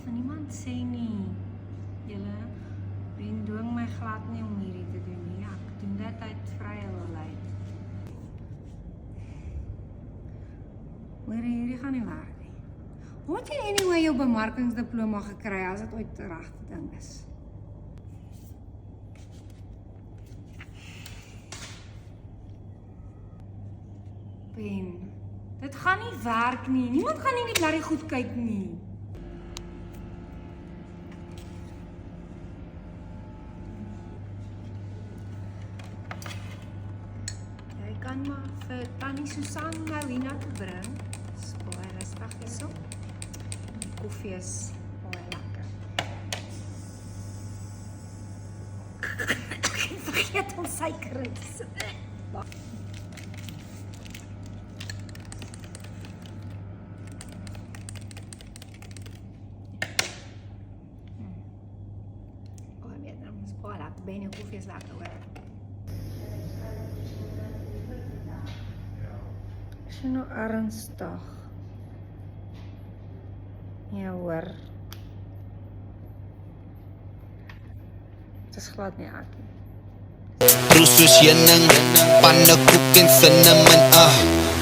van niemand sê nie. Julle dwing my glad nie om hierdie te doen nie. Ek doen dit uit vrye wil uit. Hoor, hierdie gaan nie werk nie. Hoe het jy anyway jou bemarkingsdiploma gekry as dit ooit 'n regte ding is? Ben, dit gaan nie werk nie. Niemand gaan nie net na die goed kyk nie. Jy kan maar vir Tannie Susan nou hiernatoe bring. Dis baie rustig hierso. Die koffie is baie lekker. Ek vergeet om suiker in te sit. Ben, jou koffie is lekker hoor. Is jy nou ernstig? Ja hoor. Het is glad nie ek nie. Roes soos heuning, pannekoek en cinnamon,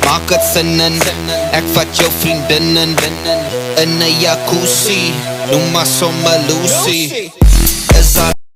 maak het sin in. Ek vat jou vriendin in 'n jacuzzi, noem maar sommer Lucy.